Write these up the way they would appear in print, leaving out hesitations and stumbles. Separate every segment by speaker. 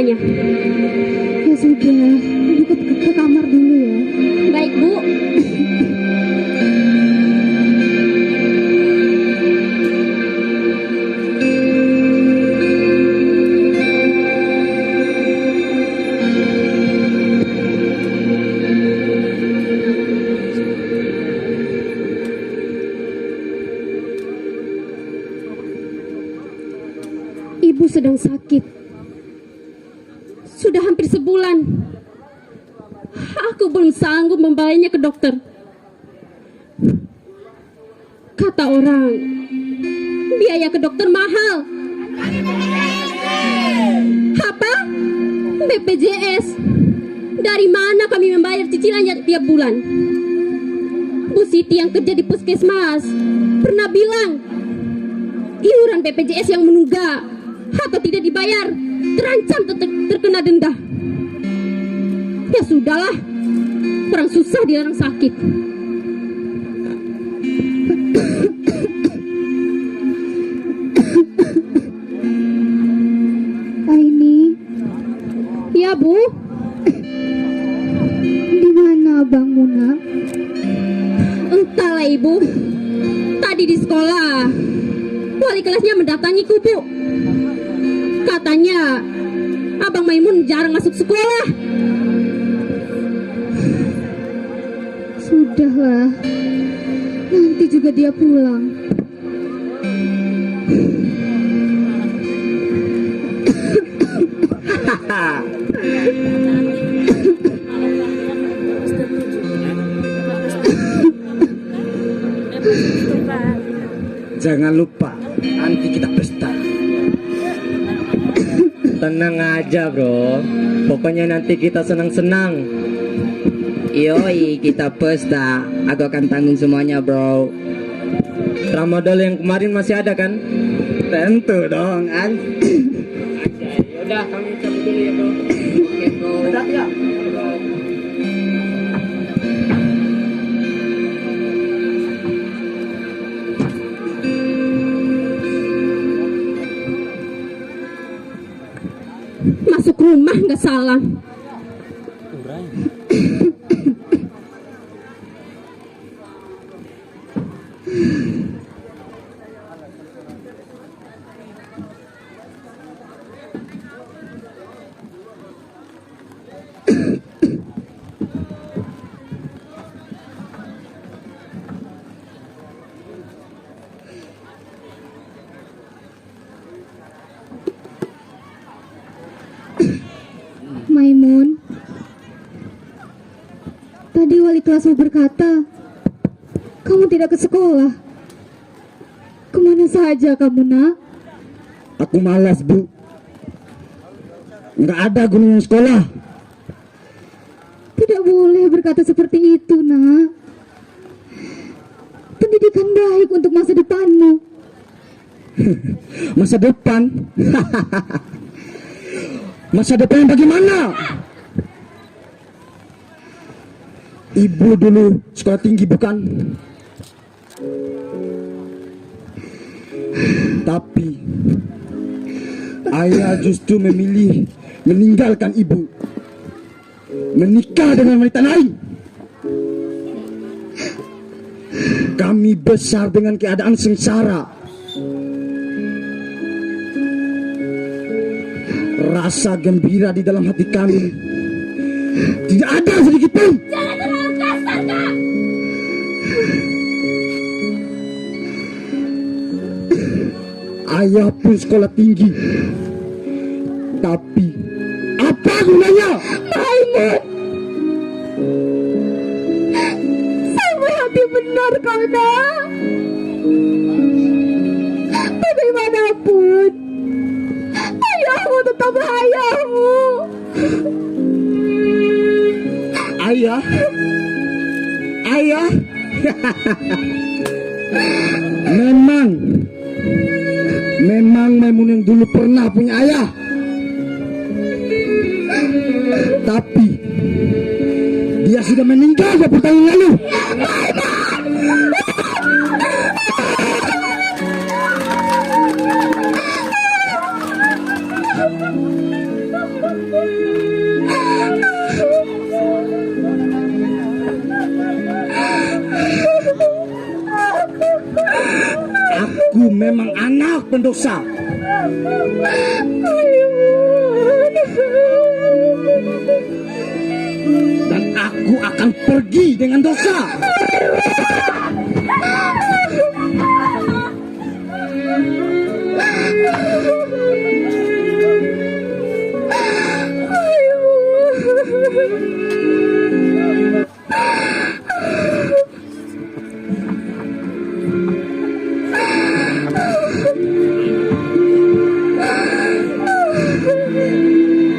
Speaker 1: semuanya.
Speaker 2: Ya sudah, ibu ke kamar dulu ya.
Speaker 1: Baik, Bu. Ibu sedang sakit. Sudah hampir sebulan. Aku belum sanggup membawanya ke dokter. Kata orang, biaya ke dokter mahal. Apa? BPJS. Dari mana kami membayar cicilannya tiap bulan? Bu Siti yang kerja di puskesmas pernah bilang, iuran BPJS yang menunggak atau tidak dibayar terancam terkena denda. Ya sudahlah, orang susah dia orang sakit.
Speaker 2: Aini,
Speaker 1: Ya Bu,
Speaker 2: di mana abangmu nak?
Speaker 1: entahlah Ibu. Tadi di sekolah, wali kelasnya mendatangiku Bu. Katanya, Abang Maimun jarang masuk sekolah.
Speaker 2: Sudahlah, nanti juga dia pulang.
Speaker 3: Jangan lupa, nanti kita pesta.
Speaker 4: Tenang aja bro, pokoknya nanti kita senang-senang. Yoi, kita pesta. Aku akan tanggung semuanya bro. Tramadol yang kemarin masih ada kan?
Speaker 3: Tentu dong, An.
Speaker 4: Yaudah, kami cabut dulu ya bro. Oke bro.
Speaker 3: Udah ya.
Speaker 1: Masuk rumah nggak salah.
Speaker 2: Maimun, tadi wali kelasmu berkata, kamu tidak ke sekolah. Kemana saja kamu nak?
Speaker 3: Aku malas, Bu. Nggak ada gunanya sekolah.
Speaker 2: Tidak boleh berkata seperti itu nak. Pendidikan baik untuk masa depanmu.
Speaker 3: Masa depan? Masa depan bagaimana? Ibu dulu sekolah tinggi bukan? Tapi ayah justru memilih meninggalkan ibu, menikah dengan wanita lain. Kami besar dengan keadaan sengsara. Rasa gembira di dalam hati kami tidak ada sedikit pun.
Speaker 1: Jangan terlalu kasar, Kak.
Speaker 3: Ayah pun sekolah tinggi, tapi apa gunanya?
Speaker 1: Maimun, sampai hati benar kau nak. Bagaimanapun, ayahmu tetaplah ayahmu.
Speaker 3: Ayah, ayah. Memang Maimun yang dulu pernah punya ayah. Tapi dia sudah meninggal beberapa tahun lalu. memang anak pendosa. Dan aku akan pergi dengan dosa.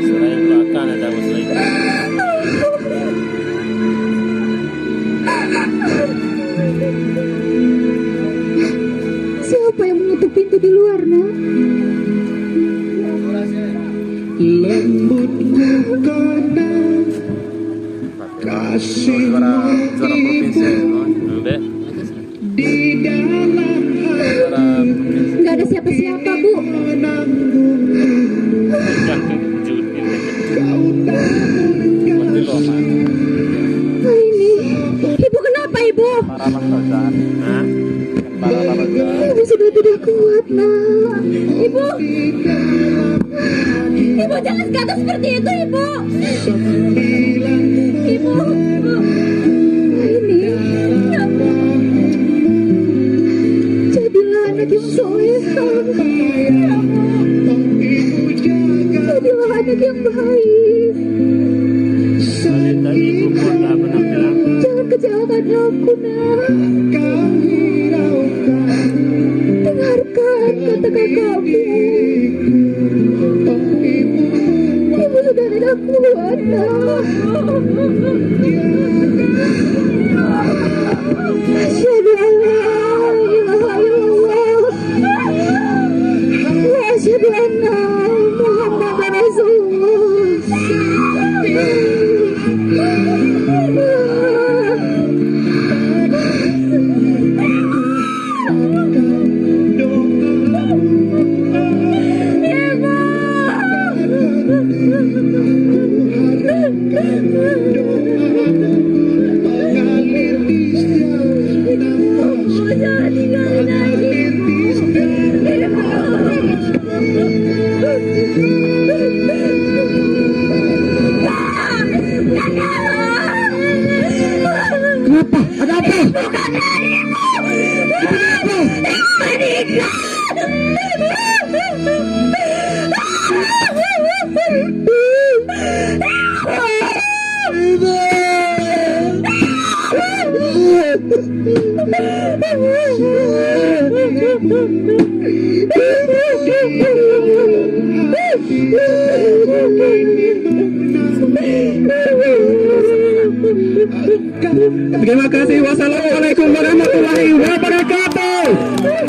Speaker 5: Selain belakang ada muslim.
Speaker 2: Siapa yang mengetuk pintu di luar, nak?
Speaker 3: Lembut karena kasih
Speaker 5: Juara provinsi. Udah.
Speaker 3: di dalam
Speaker 5: Juara provinsi.
Speaker 2: Nggak ada siapa-siapa, Bu.
Speaker 5: Menteri lo apa?
Speaker 2: Ini, Ibu kenapa, Ibu?
Speaker 5: Para masyarakat. Hah? Para masyarakat.
Speaker 2: Ibu sudah tidak kuat, nak.
Speaker 1: Ibu, ibu jangan kata seperti itu, ibu. Ibu,
Speaker 2: Ini, jadilah anak yang soleha. Jadilah anak yang baik.
Speaker 5: Tadi ibu pun nggak pernah bilang.
Speaker 2: Jangan kecewakan aku, nak. Dengarkan kata kakakmu. Ibu sudah tidak kuat, nak. Asyhadu an la ilaha illallah wa asyhadu anna Muhammadar
Speaker 3: Kenapa? Ada apa? Terima kasih. Wassalamualaikum warahmatullahi wabarakatuh.